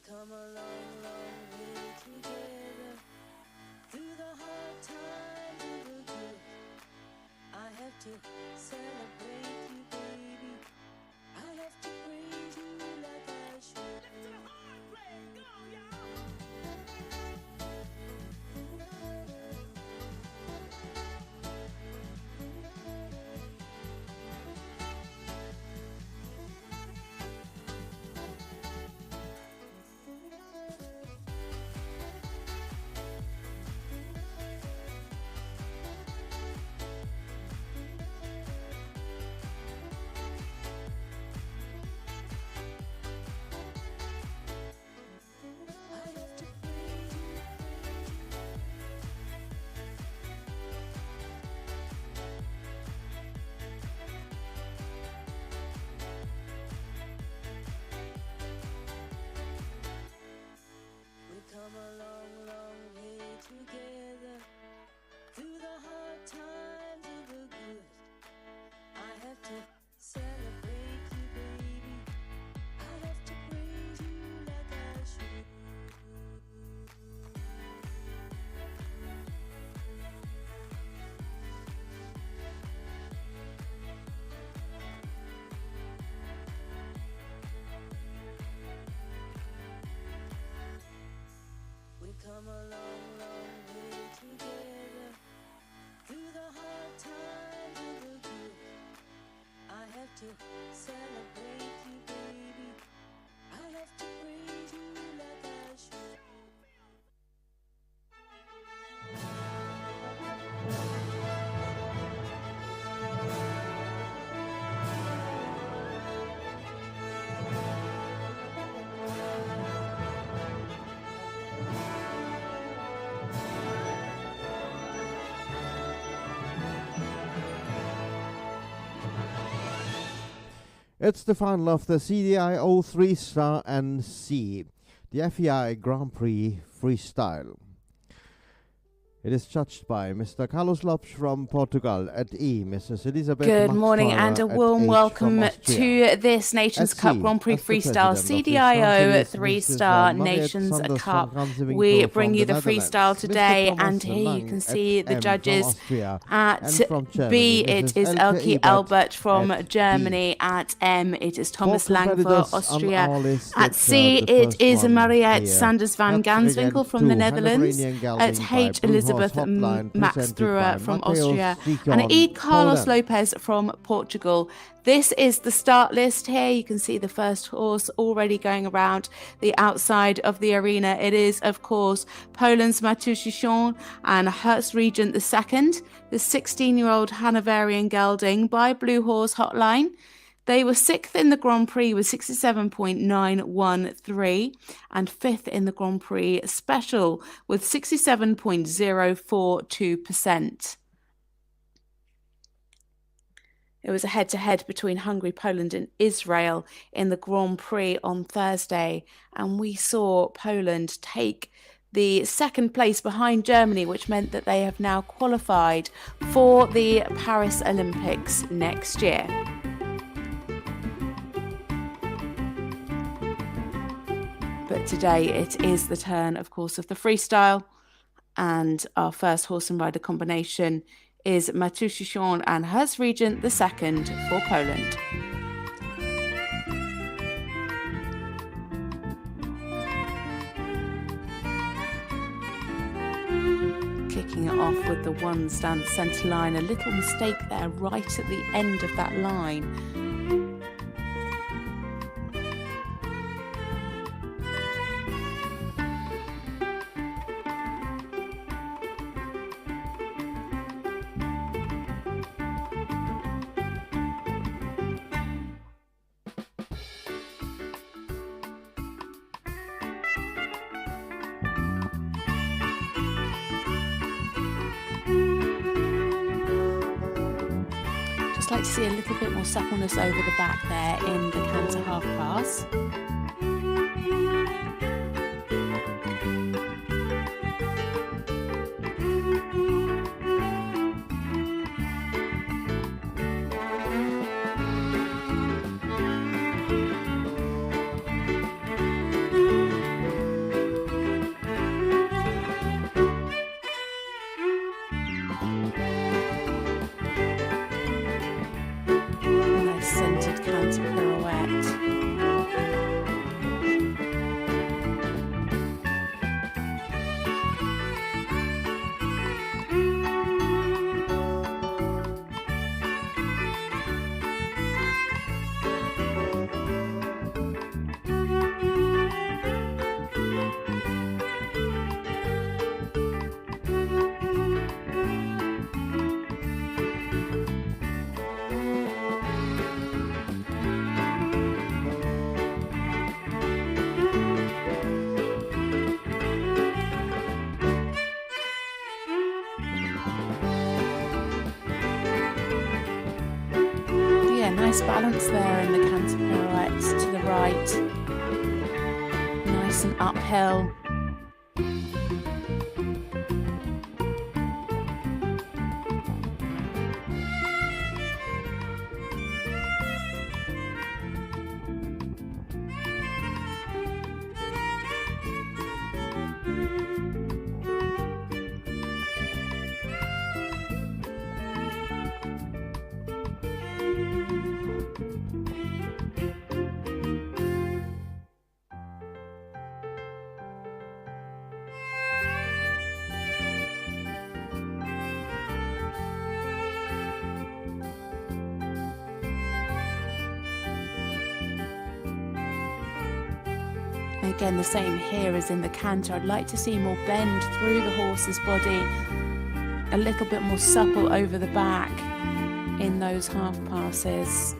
come a long, long way together. Through the hard times and the good, I have to celebrate you, baby. I have to praise you like I should. Listen to the hard play, go on, y'all. Come a long, long way together. Through the hard times and the good, I have to celebrate you, baby. I have to praise you like I should. We come a long, long way together. Through the hard times and the good, I have to celebrate you, baby. I have to praise you like I should. It's the final of the CDIO 3-star and C, the FEI Grand Prix Freestyle. It is judged by Mr. Carlos Lopes from Portugal at E, Mrs. Elizabeth Good morning Maxwell and a at warm H welcome from Austria. to this Nations At Cup C, Grand Prix as the Freestyle president of the CDIO Champions, 3-star Mrs. Mariette Nations Sanders Cup. van Gansewinkel We from bring you the Netherlands, freestyle today, Mr. Thomas and here you Lang can at see the M judges. from Austria, At and from Germany, B, it Mrs. is Elke Elke Albert from at Germany. D. At M, it is Four Thomas Lang for competitors on Austria. our list. At It's, C, the it first is one Mariette here. Sanders van Patrick Ganswinkel and from two, the Netherlands. Hanoverian At gelding by H, Blue Elizabeth Horse Hotline, Max presented Brewer by from Mateusz Austria. Dikon, And at E, Carlos Poland. Lopez from Portugal. This is the start list here. You can see the first horse already going around the outside of the arena. It is, of course, Poland's Pilisjászfalu and Hertz Regent II, the 16-year-old Hanoverian gelding by Blue Horse Hotline. They were 6th in the Grand Prix with 67.913 and 5th in the Grand Prix Special with 67.042%. It was a head-to-head between Hungary, Poland and Israel in the Grand Prix on Thursday, and we saw Poland take the second place behind Germany, which meant that they have now qualified for the Paris Olympics next year. But today it is the turn, of course, of the freestyle, and our first horse and rider combination is Pilisjászfalu and Hertz Regent II for Poland. Kicking it off with the ones down the centre line. A little mistake there right at the end of that line. Just like to see a little bit more suppleness over the back there in the canter half pass. Centered canter pirouette. Nice balance there in the canter pirouette to the right. Nice and uphill. Again, the same here as in the canter. I'd like to see more bend through the horse's body, a little bit more supple over the back in those half passes.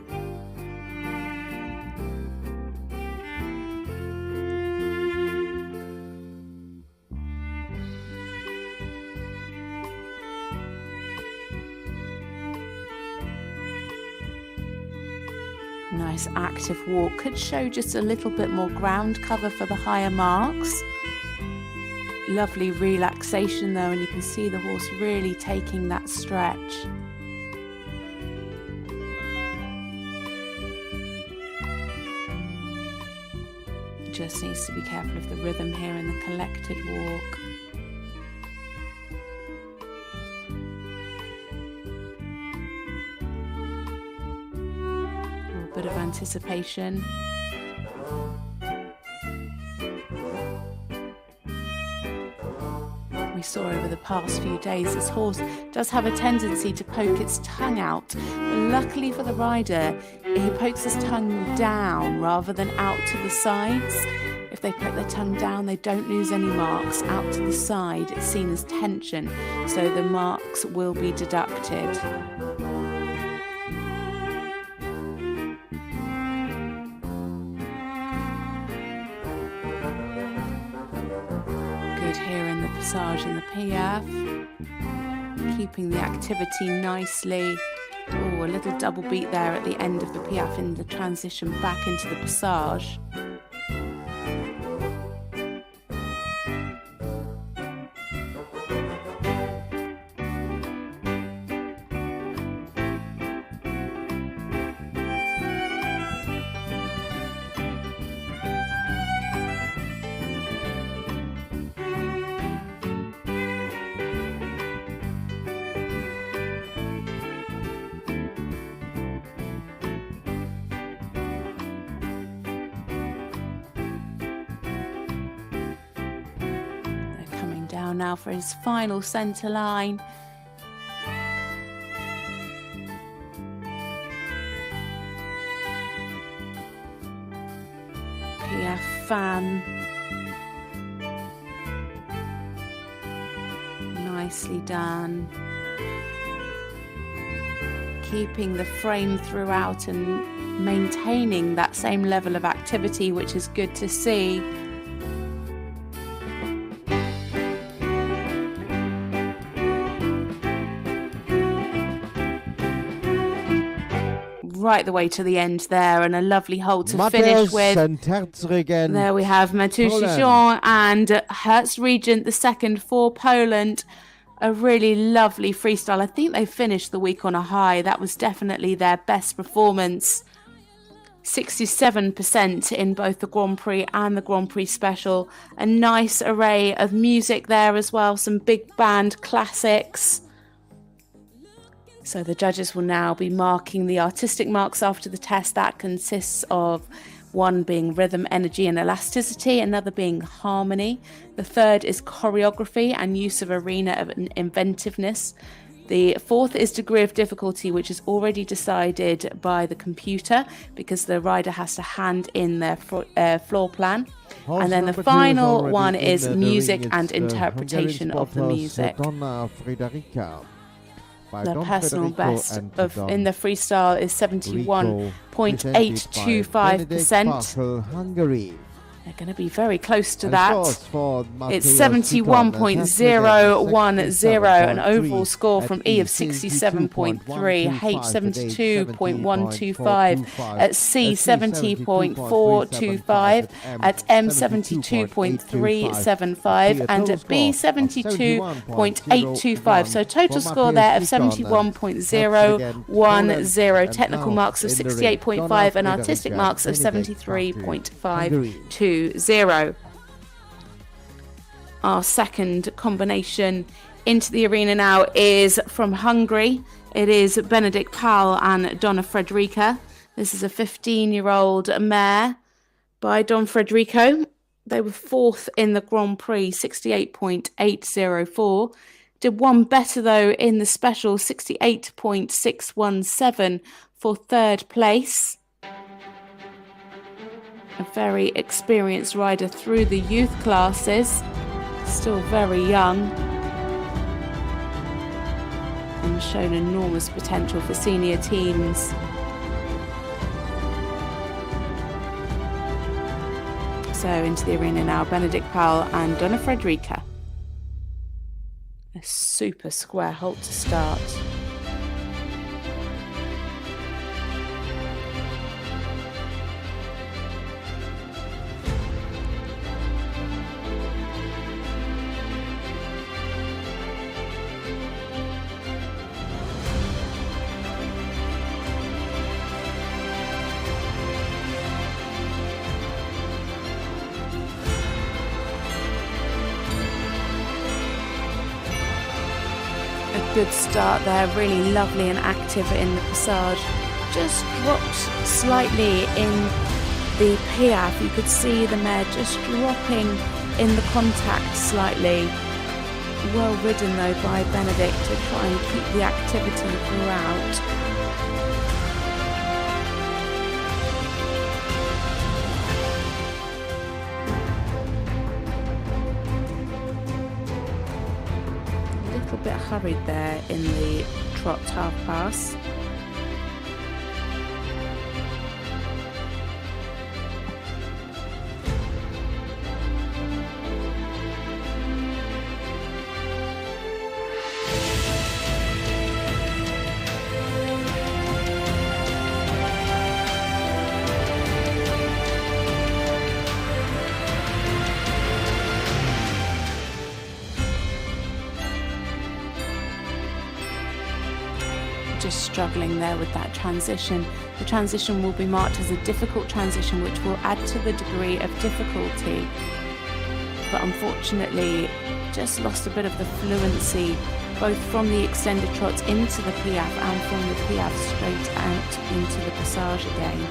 Nice active walk. Could show just a little bit more ground cover for the higher marks. Lovely relaxation though, and you can see the horse really taking that stretch. Just needs to be careful of the rhythm here in the collected walk. A bit of anticipation. We saw over the past few days this horse does have a tendency to poke its tongue out, but luckily for the rider he pokes his tongue down rather than out to the sides. If they poke their tongue down, they don't lose any marks. Out to the side, it's seen as tension, so the marks will be deducted. Good here in the passage and the piaffe. Keeping the activity nicely. Oh, a little double beat there at the end of the piaffe in the transition back into the passage. Now for his final centre line. Piaffe fan. Nicely done. Keeping the frame throughout and maintaining that same level of activity, which is good to see. Right the way to the end there, and a lovely hole to finish with. There we have Matuszyszyk and Herzregent the second for Poland. A really lovely freestyle. I think they finished the week on a high. That was definitely their best performance. 67% in both the Grand Prix and the Grand Prix Special. A nice array of music there as well. Some big band classics. So the judges will now be marking the artistic marks after the test. That consists of one being rhythm, energy and elasticity, another being harmony. The third is choreography and use of arena of inventiveness. The fourth is degree of difficulty, which is already decided by the computer because the rider has to hand in their floor plan. And then the final one is music and interpretation of the music. The personal best in the freestyle is 71.825%. They're going to be very close to that. It's 71.010, an overall score from E of 67.3, H 72.125, at C 70.425, at M 72.375, and at B 72.825. So total score there of 71.010, technical marks of 68.5, and artistic marks of 73.52. Our second combination into the arena now is from Hungary. It is Benedikt Pál and Donna Frederica. This is a 15-year-old mare by Don Frederico. They were fourth in the Grand Prix, 68.804. Did one better though in the special, 68.617 for third place. A very experienced rider through the youth classes, still very young, and shown enormous potential for senior teams. So into the arena now, Benedikt Pál and Donna Frederica. A super square halt to start. Good start there, really lovely and active in the passage. Just dropped slightly in the piaffe. You could see the mare just dropping in the contact slightly. Well ridden though by Benedict to try and keep the activity throughout. A little bit hurried there in the trot half pass. Just struggling there with that transition. The transition will be marked as a difficult transition, which will add to the degree of difficulty. But unfortunately, just lost a bit of the fluency, both from the extended trots into the piaffe and from the piaffe straight out into the passage again.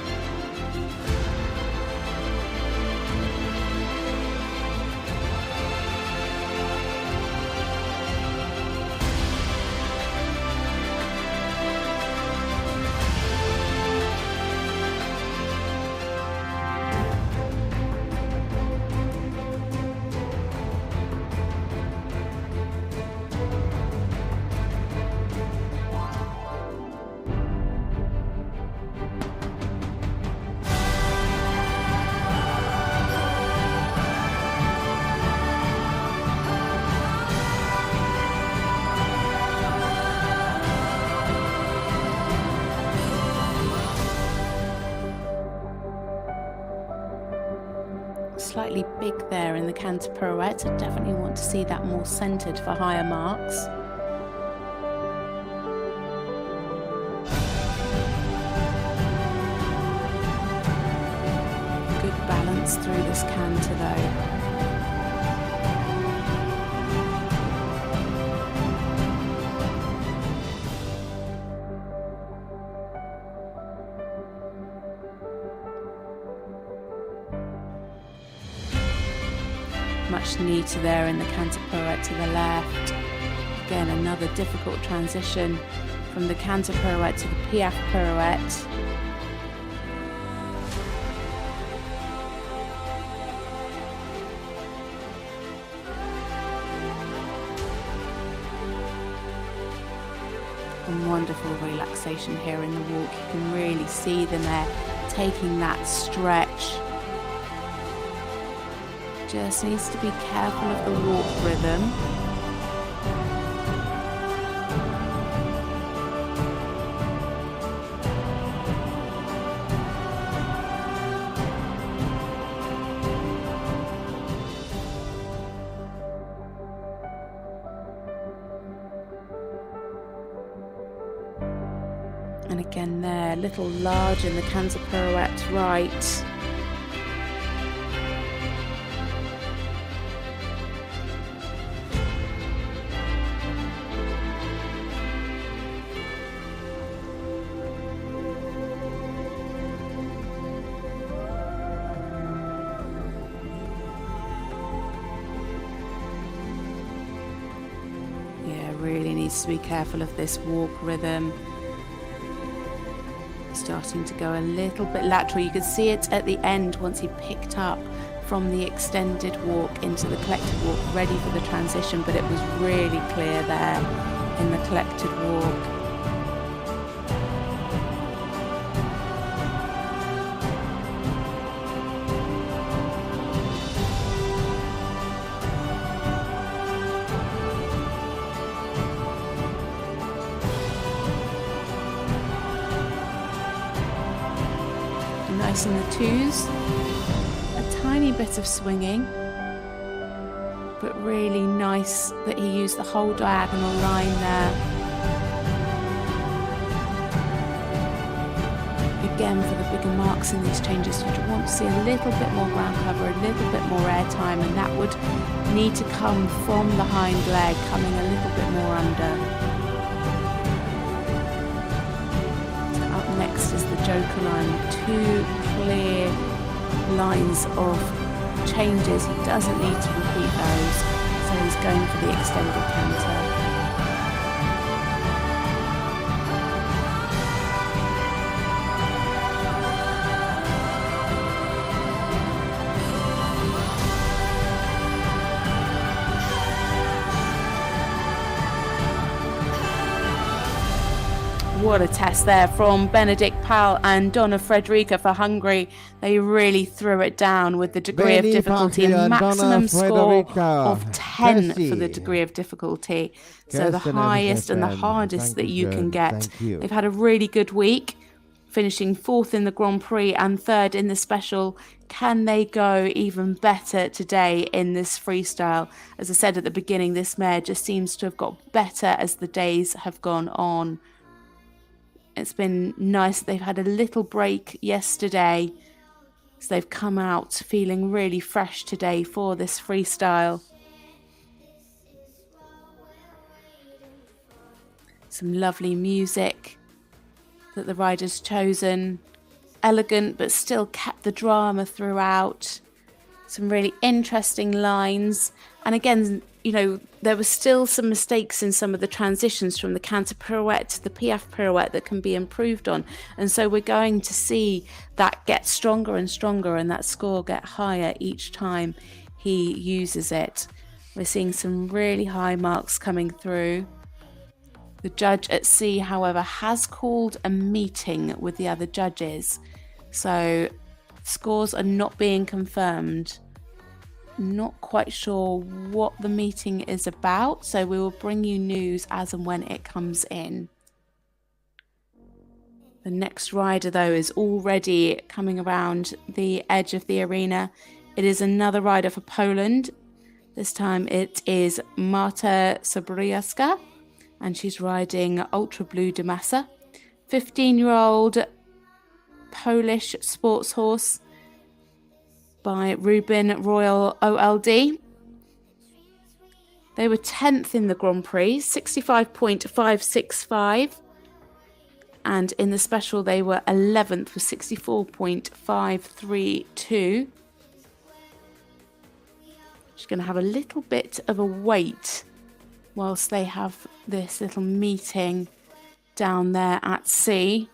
Slightly big there in the canter pirouette. I definitely want to see that more centered for higher marks. Good balance through this canter though. Much neater there in the canter pirouette to the left. Again, another difficult transition from the canter pirouette to the piaffe pirouette. And wonderful relaxation here in the walk. You can really see the mare taking that stretch. Just needs to be careful of the walk rhythm. And again there, a little large in the canter pirouette right. Really needs to be careful of this walk rhythm. Starting to go a little bit lateral. You could see it at the end once he picked up from the extended walk into the collected walk, ready for the transition, but it was really clear there in the collected walk. Nice in the twos, a tiny bit of swinging, but really nice that he used the whole diagonal line there. Again, for the bigger marks in these changes, you'd want to see a little bit more ground cover, a little bit more air time, and that would need to come from the hind leg, coming a little bit more under. joker line, 2 clear lines of changes. He doesn't need to repeat those, so he's going for the extended canter. What a test there from Benedikt Pal and Donna Frederica for Hungary. They really threw it down with the degree of difficulty, and maximum score of 10 for the degree of difficulty. So the highest and the hardest that you can get. They've had a really good week, finishing 4th in the Grand Prix and 3rd in the special. Can they go even better today in this freestyle? As I said at the beginning, this mare just seems to have got better as the days have gone on. It's been nice. They've had a little break yesterday, so they've come out feeling really fresh today for this freestyle. Some lovely music that the rider's chosen. Elegant, but still kept the drama throughout. Some really interesting lines. And again, you know, there were still some mistakes in some of the transitions from the canter pirouette to the piaffe pirouette that can be improved on. And so we're going to see that get stronger and stronger and that score get higher each time he uses it. We're seeing some really high marks coming through. The judge at sea, however, has called a meeting with the other judges. So scores are not being confirmed. Not quite sure what the meeting is about, so we will bring you news as and when it comes in. The next rider, though, is already coming around the edge of the arena. It is another rider for Poland. This time it is Marta Sobriewska, and she's riding Ultra Blue de Massa. 15-year-old Polish sports horse by Rubin Royal OLD. They were 10th in the Grand Prix, 65.565. And in the special, they were 11th with 64.532. She's going to have a little bit of a wait whilst they have this little meeting down there at sea.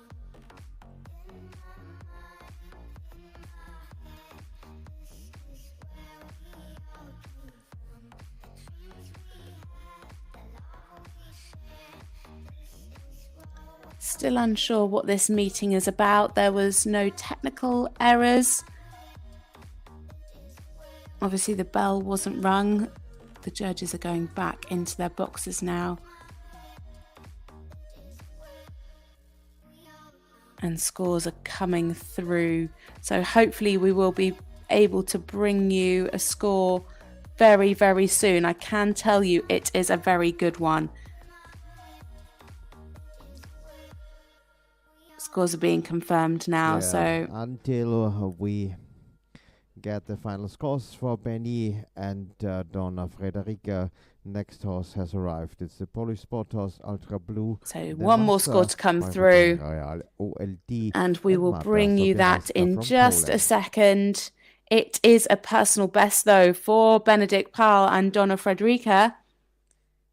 Still unsure what this meeting is about. There was no technical errors. Obviously the bell wasn't rung. The judges are going back into their boxes now. And scores are coming through. So hopefully we will be able to bring you a score very, very soon. I can tell you it is a very good one. Scores are being confirmed now, so until we get the final scores for Benny and Donna Frederica, next horse has arrived. It's the Polish sport horse Ultra Blue. So one more score to come through, and we will bring you that in just a second. It is a personal best, though, for Benedikt Pal and Donna Frederica.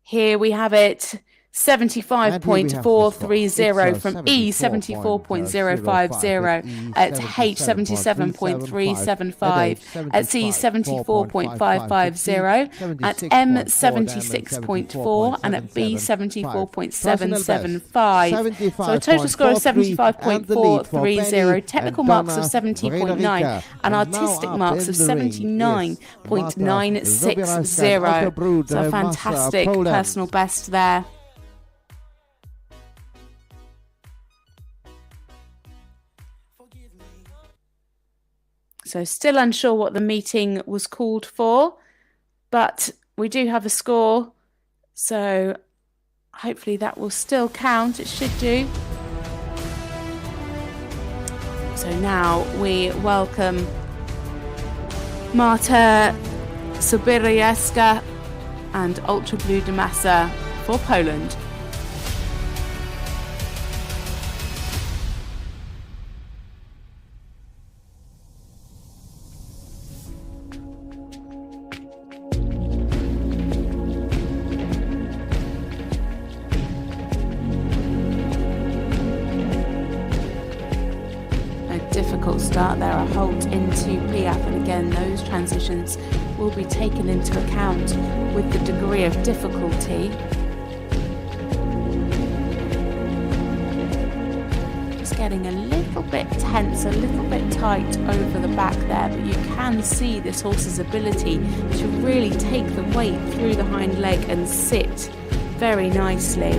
Here we have it. 75.430 from E, 74.050 at H, 77.375 at C, 74.550 at M, 76.4 and at B, 74.775. So a total score of 75.430, technical marks of 70.9 and artistic marks of 79.960. So a fantastic personal best there. So still unsure what the meeting was called for, but we do have a score, so hopefully that will still count. It should do. So now we welcome Marta Sobriewska and Ultra Blue de Massa for Poland. difficult start there, a halt into Prix, and again those transitions will be taken into account with the degree of difficulty. Just getting a little bit tense, a little bit tight over the back there, but you can see this horse's ability to really take the weight through the hind leg and sit very nicely.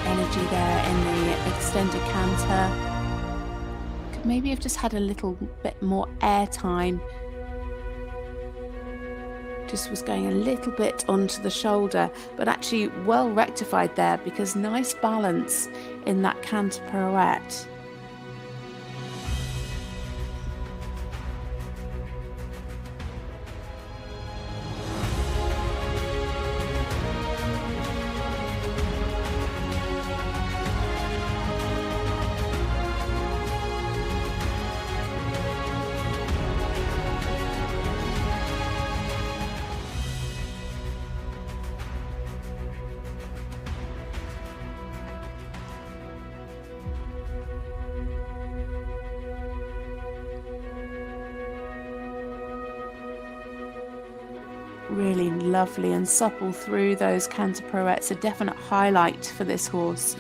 Energy there in the extended canter. Could maybe have just had a little bit more air time. Just was going a little bit onto the shoulder, but actually well rectified there because nice balance in that canter pirouette. Really lovely and supple through those canter pirouettes, a definite highlight for this horse.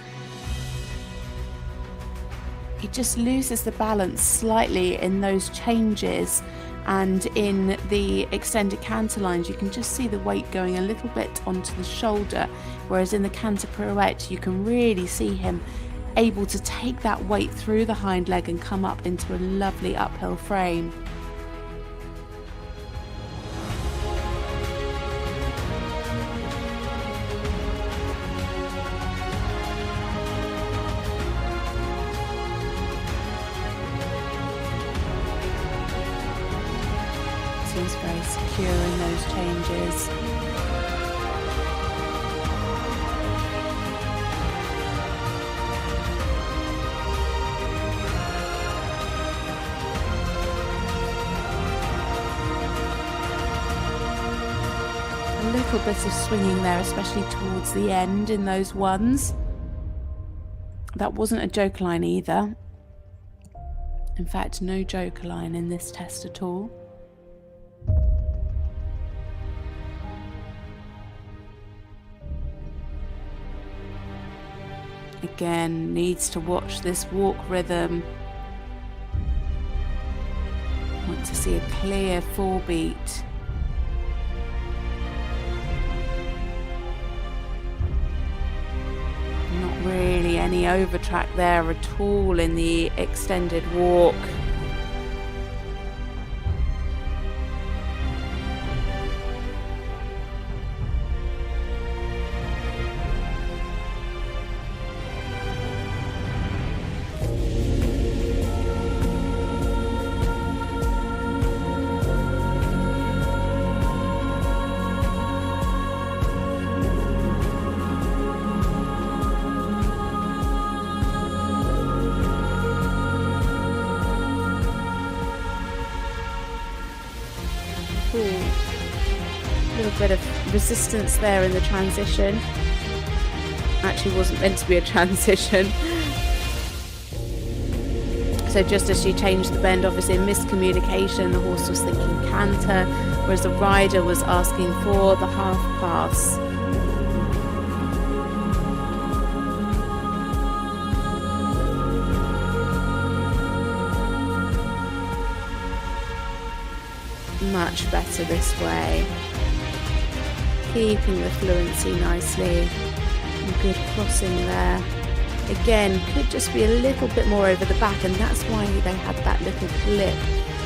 He just loses the balance slightly in those changes, and in the extended canter lines you can just see the weight going a little bit onto the shoulder, whereas in the canter pirouette you can really see him able to take that weight through the hind leg and come up into a lovely uphill frame. Seems very secure in those changes. A little bit of swinging there, especially towards the end in those ones. That wasn't a joker line either. In fact, no joker line in this test at all. Again, needs to watch this walk rhythm. Want to see a clear full beat. Not really any overtrack there at all in the extended walk. A little bit of resistance there in the transition. Actually wasn't meant to be a transition. So just as she changed the bend, obviously a miscommunication, the horse was thinking canter, whereas the rider was asking for the half pass. Much better this way. Keeping the fluency nicely. And good crossing there. Again, could just be a little bit more over the back, and that's why they had that little blip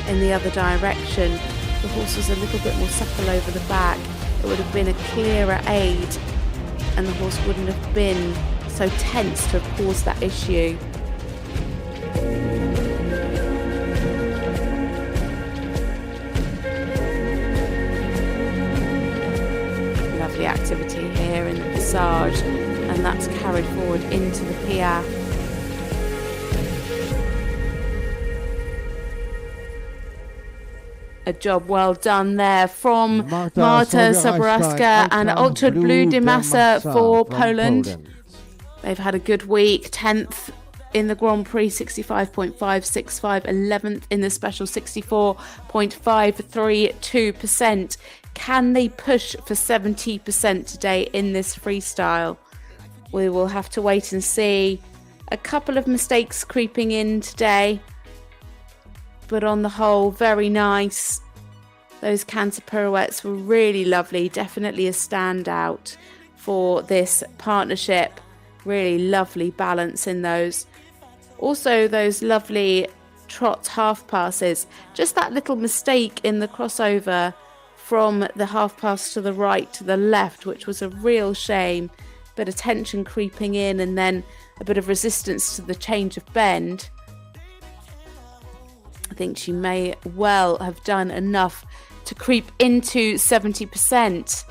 in the other direction. the horse was a little bit more supple over the back, it would have been a clearer aid and the horse wouldn't have been so tense to have caused that issue. Lovely activity here in the passage, and that's carried forward into the piaffe. A job well done there from Marta Soborowska and Ultra Blue de Massa for Poland. They've had a good week, 10th in the Grand Prix, 65.565, 11th in the special, 64.532%. Can they push for 70% today in this freestyle? We will have to wait and see. A couple of mistakes creeping in today, but on the whole, very nice. Those canter pirouettes were really lovely. Definitely a standout for this partnership. Really lovely balance in those. Also, those lovely trot half passes. Just that little mistake in the crossover from the half pass to the right to the left, which was a real shame. Bit of tension creeping in and then a bit of resistance to the change of bend. I think she may well have done enough to creep into 70%.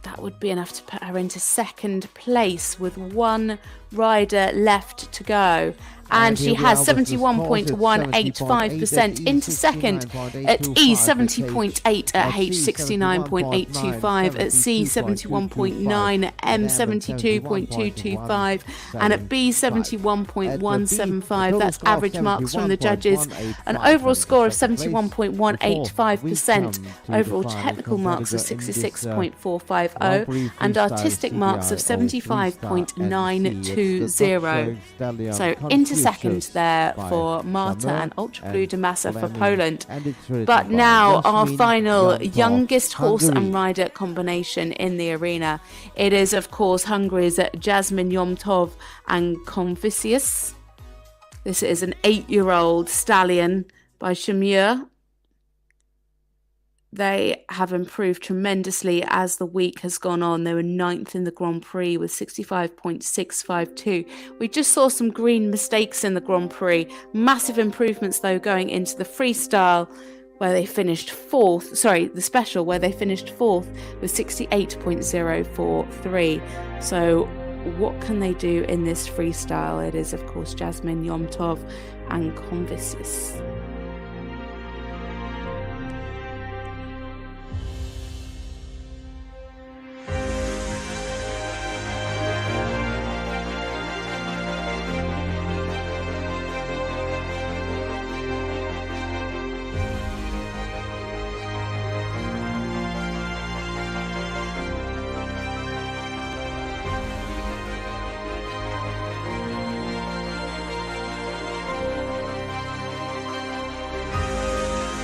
That would be enough to put her into second place with one rider left to go. And she has 71.185% into second at E, 70.8 at H, 69.825 at C, 71.9 at M, 72.225 and at B, 71.175. That's average marks from the judges. An overall score of 71.185%. Overall technical marks of 66.450 and artistic marks of 75.920. So into second there for Marta and Ultra Blue de Massa for Poland. But now our final youngest horse and rider combination in the arena. It is, of course, Hungary's Jasmine Yomtov and Confucius. This is an 8-year-old stallion by Shamur. They have improved tremendously as the week has gone on. They were 9th in the Grand Prix with 65.652. We just saw some green mistakes in the Grand Prix. Massive improvements, though, going into the freestyle, where they finished 4th. Sorry, the special, where they finished 4th with 68.043. So what can they do in this freestyle? It is, of course, Jasmine Yomtov and Confucius.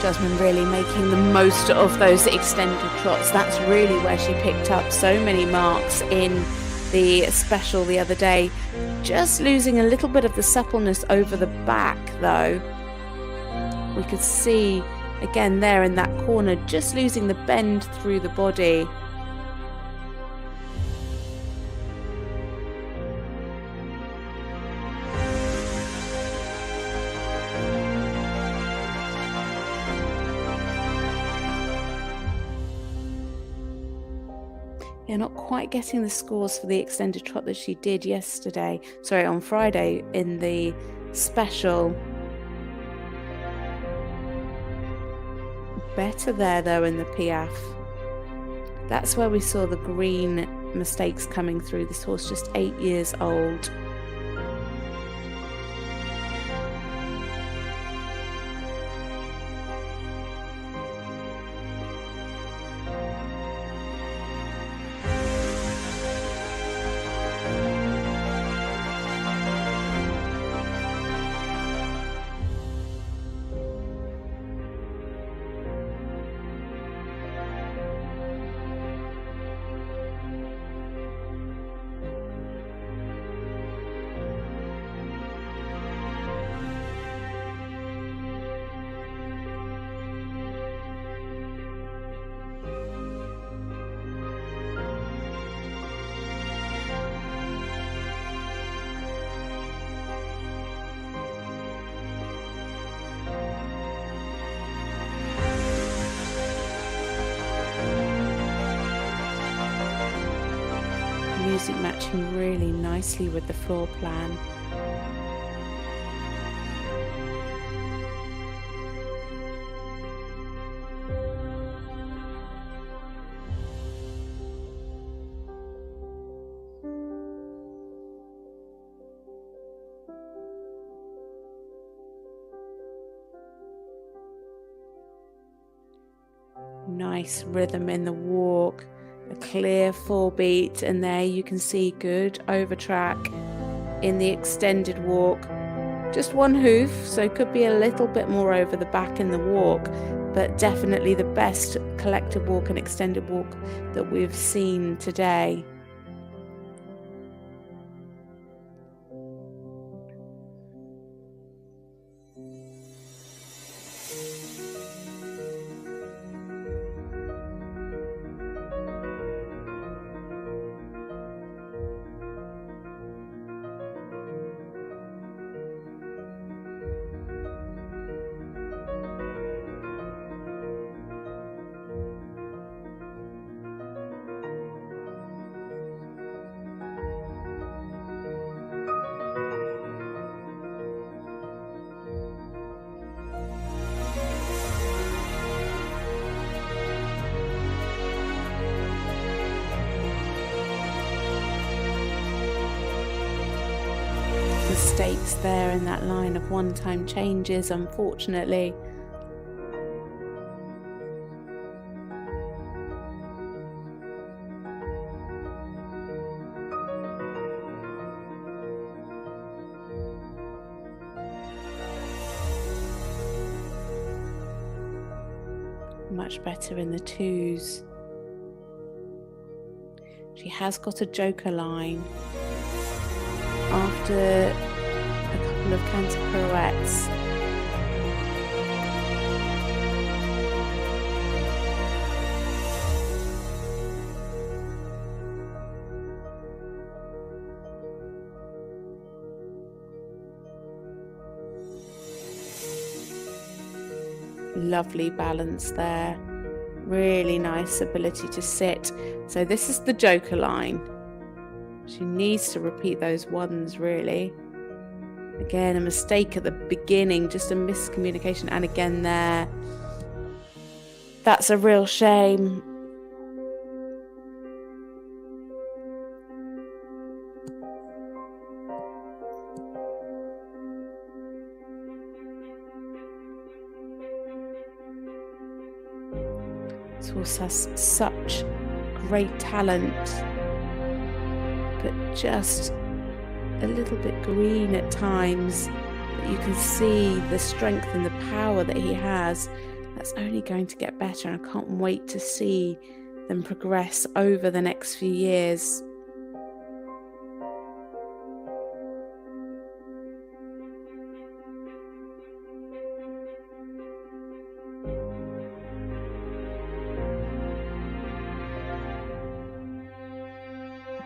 Jasmine really making the most of those extended trots. That's really where she picked up so many marks in the special the other day. Just losing a little bit of the suppleness over the back, though. We could see again there in that corner, just losing the bend through the body. Yeah, not quite getting the scores for the extended trot that she did on Friday in the special. Better there, though, in the piaffe. That's where we saw the green mistakes coming through. This horse just 8 years old. music matching really nicely with the floor plan. Nice rhythm in the walk, a clear 4 beat, and there you can see good over track in the extended walk. Just 1 hoof, so could be a little bit more over the back in the walk, but definitely the best collective walk and extended walk that we've seen today. Mistakes there in that line of one-time changes, unfortunately. Much better in the 2s. She has got a joker line after a couple of canter pirouettes. Lovely balance there. Really nice ability to sit. So this is the joker line. She needs to repeat those 1s really. Again, a mistake at the beginning, just a miscommunication, and again there. That's a real shame. This horse has such great talent, but just a little bit green at times. But you can see the strength and the power that he has. That's only going to get better, and I can't wait to see them progress over the next few years.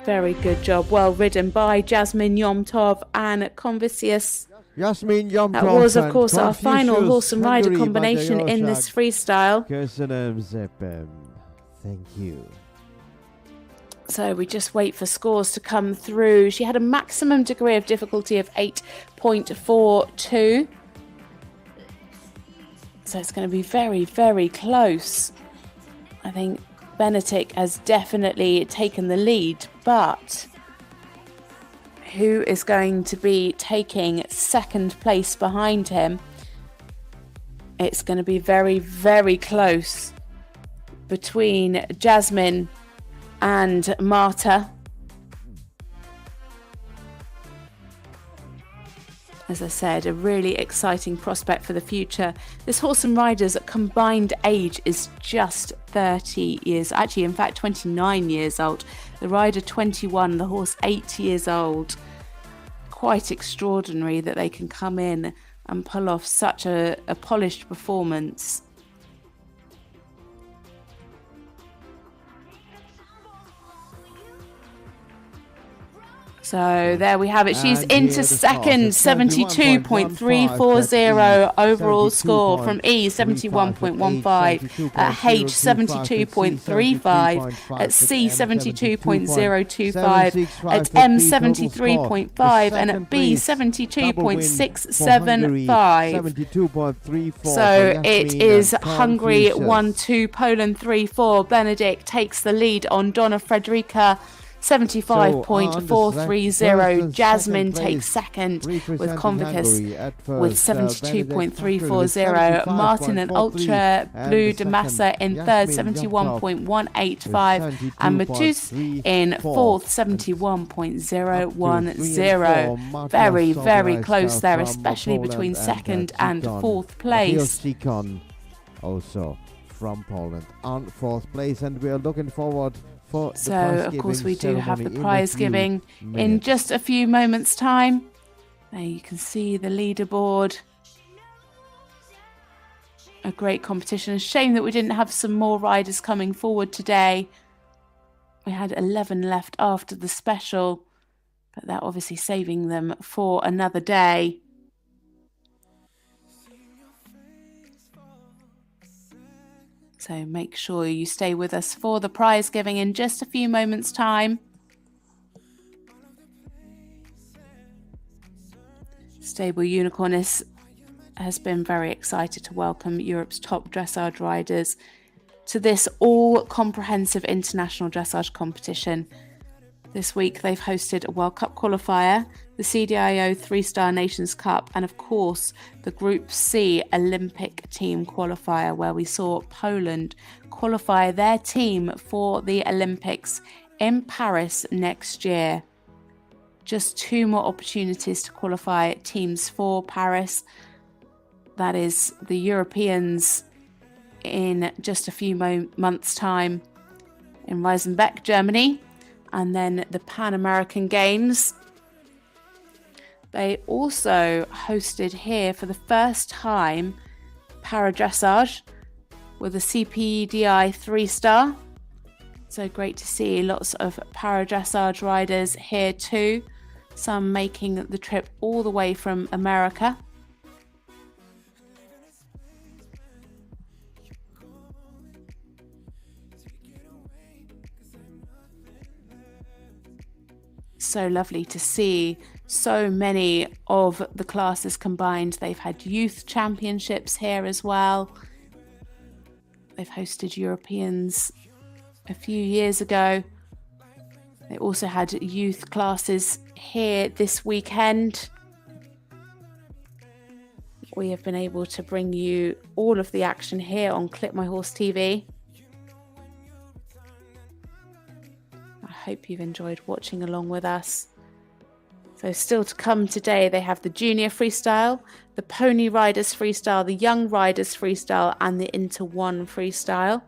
Very good job. Well ridden by Jasmine Yomtov and Confucius. Jasmine Yomtov. That was, of and course, our final Confucius horse and rider Hungary combination in this freestyle. Thank you. So we just wait for scores to come through. She had a maximum degree of difficulty of 8.42. So it's going to be very, very close. I think Benetic has definitely taken the lead, but who is going to be taking second place behind him? It's going to be very, very close between Jasmine and Marta. As I said, a really exciting prospect for the future. This horse and rider's combined age is just 30 years. Actually, in fact, 29 years old. The rider 21, the horse 8 years old. Quite extraordinary that they can come in and pull off such a polished performance. So there we have it. She's And into here the score second, is 72.340 overall score from E, 71.15, at H, 72.35, at C, 72.025, at M, 73.5, and at B, 72.675. So it is Hungary 1-2, Poland 3-4. Benedict takes the lead on Donna Frederica, 75.430. Jasmine takes second with Convicus with 72.340. Martin and Ultra Blue de Massa in third, 71.185. And Matus in fourth, 71.010. Very, very close there, especially between second and fourth place. Also from Poland on fourth place, and we are looking forward. So, of course, we do have the prize giving in just a few moments' time. There you can see the leaderboard. A great competition. Shame that we didn't have some more riders coming forward today. We had 11 left after the special, but that obviously saving them for another day. So make sure you stay with us for the prize giving in just a few moments' time. Stable Unicorn has been very excited to welcome Europe's top dressage riders to this all-comprehensive international dressage competition. This week they've hosted a World Cup qualifier, the CDIO 3-Star Nations Cup, and of course the Group C Olympic team qualifier, where we saw Poland qualify their team for the Olympics in Paris next year. Just 2 more opportunities to qualify teams for Paris. That is the Europeans in just a few months' time in Reisenbeck, Germany, and then the Pan American Games. They also hosted here for the first time para dressage with a CPDI 3-star. So great to see lots of para dressage riders here too. Some making the trip all the way from America. So lovely to see so many of the classes combined. They've had youth championships here as well. They've hosted Europeans a few years ago. They also had youth classes here this weekend. We have been able to bring you all of the action here on Clip My Horse TV. I hope you've enjoyed watching along with us. So still to come today, they have the Junior Freestyle, the Pony Riders Freestyle, the Young Riders Freestyle, and the Inter One Freestyle.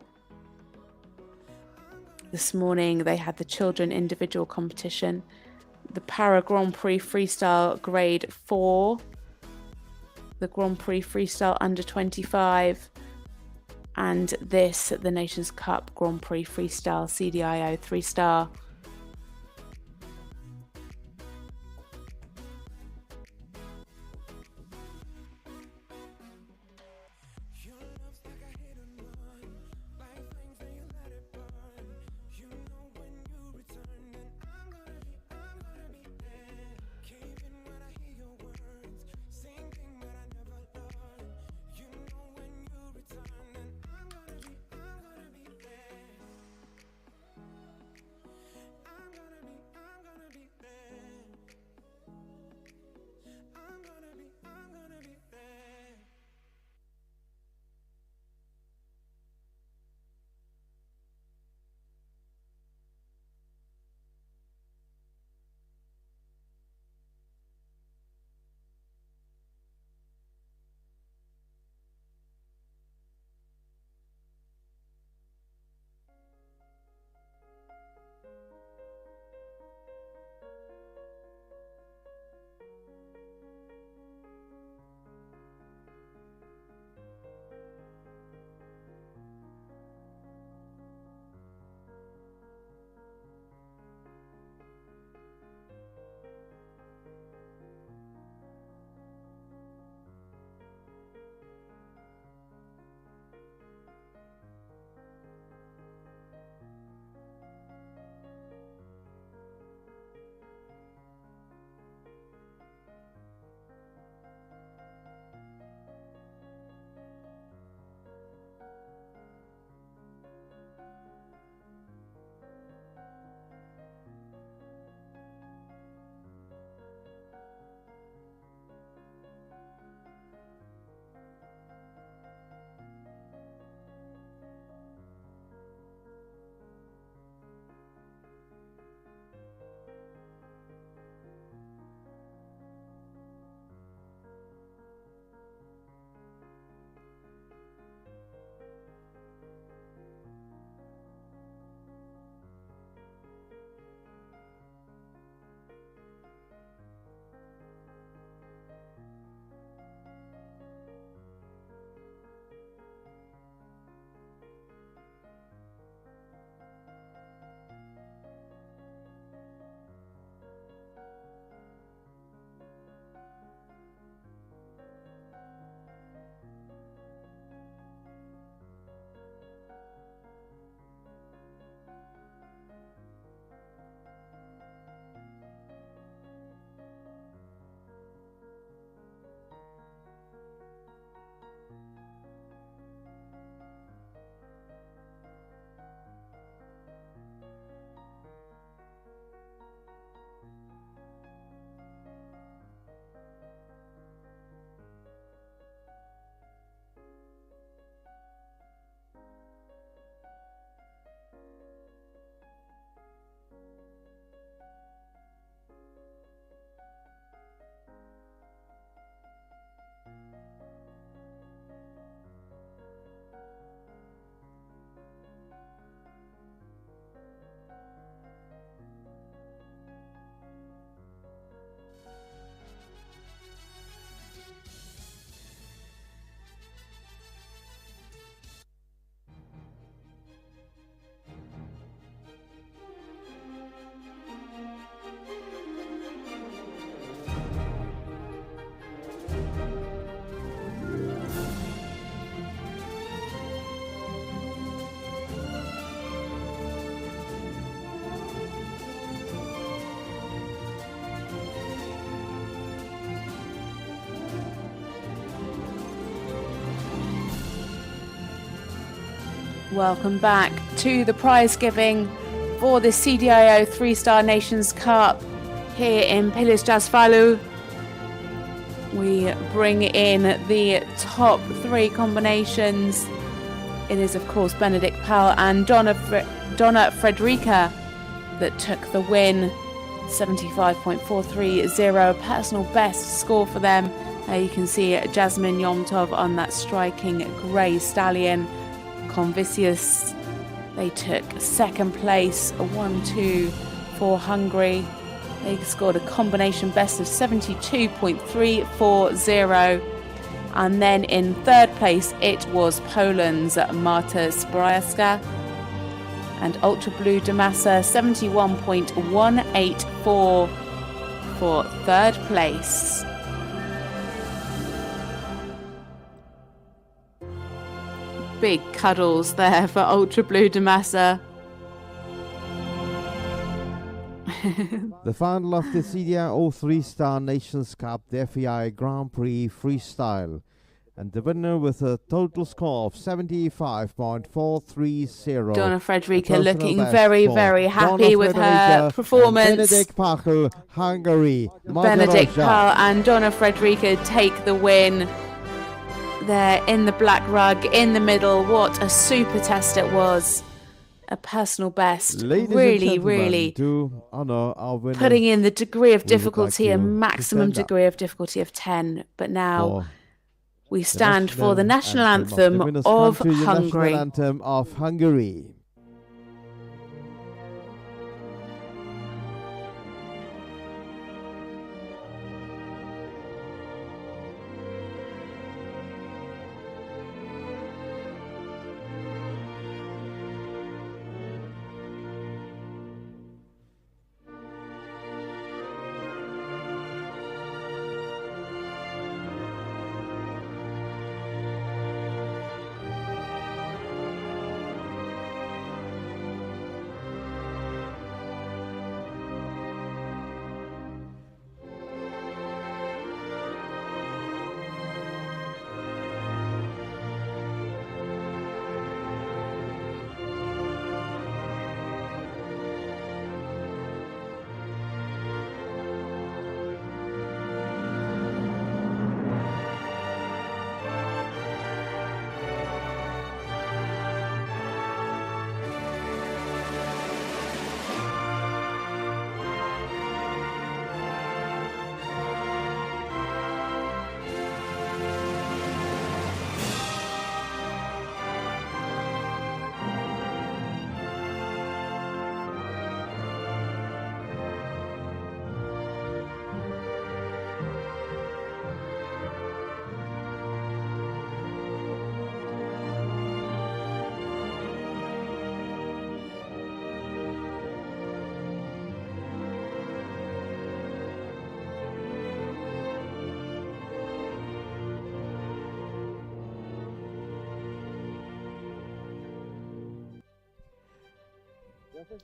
This morning they had the Children Individual Competition, the Para Grand Prix Freestyle Grade 4, the Grand Prix Freestyle Under 25, and this, the Nations Cup Grand Prix Freestyle CDIO 3-star. Welcome back to the prize giving for the CDIO 3-Star Nations Cup here in Pilisjászfalu. We bring in the top 3 combinations. It is, of course, Benedict Powell and Donna Frederica that took the win. 75.430, personal best score for them. You can see Jasmine Yomtov on that striking grey stallion. Convicius, they took second place, a 1-2 for Hungary. They scored a combination best of 72.340. And then in third place, it was Poland's Marta Sprajewska. And Ultra Blue Damasa, 71.184 for third place. Big cuddles there for Ultra Blue Damasa. The final of the CDIO 3-Star Nations Cup, the FEI Grand Prix Freestyle. And the winner with a total score of 75.430. Donna Frederica looking very, very happy with her performance. Benedict Powell, Hungary. Benedict Powell and Donna Frederica take the win. There in the black rug in the middle. What a super test it was. A personal best. Ladies really to honor our winner, putting in the degree of difficulty, like a maximum degree of difficulty of 10. But now we stand for the national anthem of Hungary. National anthem of Hungary.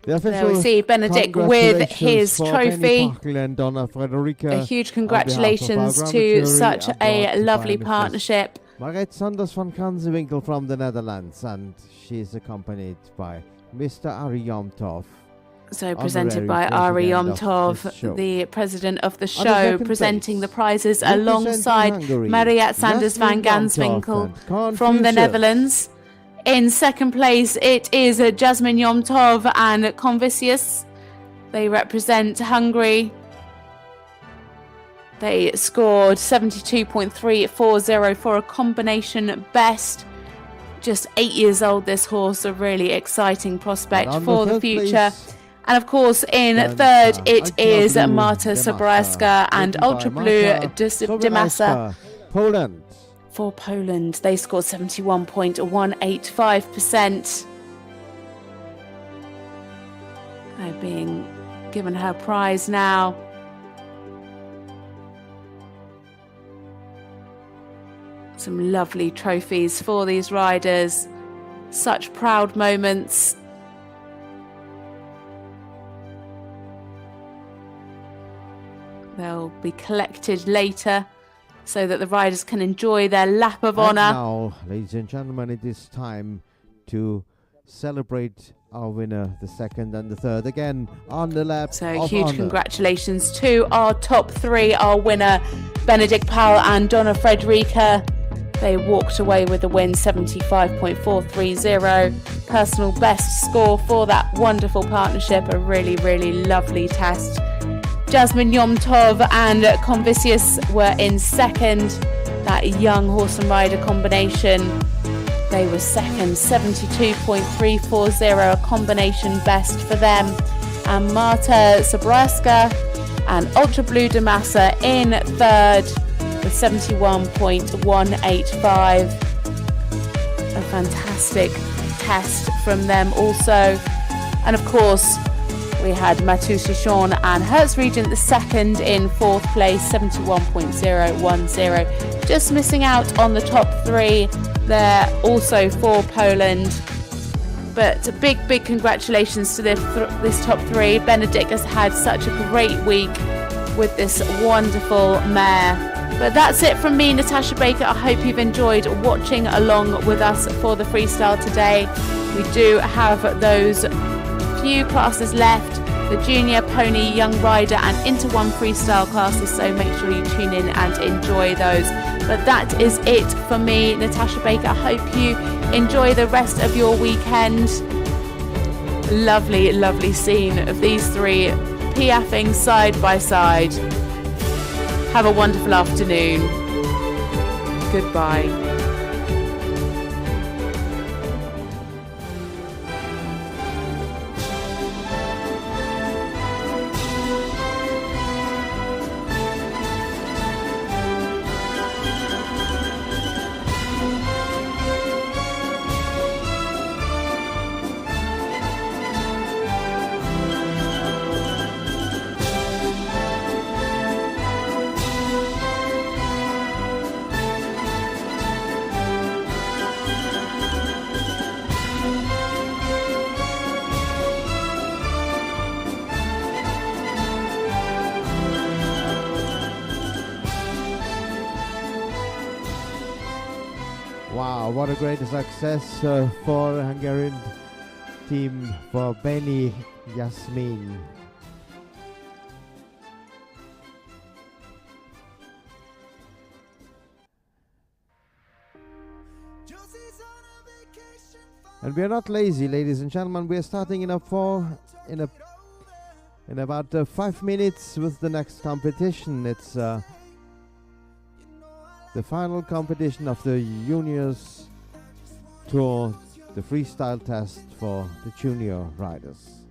There we see Benedict with his trophy. A huge congratulations to such a lovely partnership. Margrethe Sanders van Kanzewinkel from the Netherlands, and she is accompanied by Mr. Ari Yomtov. So presented by Ari Yomtov, the president of the show, presenting the prizes alongside Mariette Sanders van Ganswinkel from the Netherlands. In second place, it is Jasmine Yomtov and Convicius. They represent Hungary. They scored 72.340 for a combination best. Just 8 years old, this horse, a really exciing prospect for the future. And of course, in third, it is Marta Sprajewska and Ultra Blue Damasa. Poland. For Poland, they scored 71.185%. They're being given her prize now. Some lovely trophies for these riders. Such proud moments. They'll be collected later so that the riders can enjoy their lap of honour. Now, ladies and gentlemen, it is time to celebrate our winner, the second and the third, again on the lap. So of huge honor. congratulations to our top three, our winner, Benedict Powell and Donna Frederica. They walked away with the win, 75.430. Personal best score for that wonderful partnership. A really, really lovely test. Jasmine Yomtov and Convicius were in second. That young horse and rider combination. They were second, 72.340, a combination best for them. And Marta Zabraska and Ultra Blue de Massa in third with 71.185. A fantastic test from them also. And of course, we had Matusichon and Hertz Regent the second in fourth place, 71.010. Just missing out on the top three there also for Poland. But a big congratulations to this top three. Benedict has had such a great week with this wonderful mare. But that's it from me, Natasha Baker. I hope you've enjoyed watching along with us for the freestyle today. We do have those few classes left, the junior, pony, young rider and Inter 1 freestyle classes, so make sure you tune in and enjoy those. But that is it for me, Natasha Baker. I hope you enjoy the rest of your weekend. Lovely scene of these three piaffing side by side. Have a wonderful afternoon. Goodbye. Wow, what a great success for the Hungarian team, for Benny Yasmin. And we are not lazy, ladies and gentlemen. We are starting in about 5 minutes with the next competition. It's the final competition of the juniors tour, the freestyle test for the junior riders.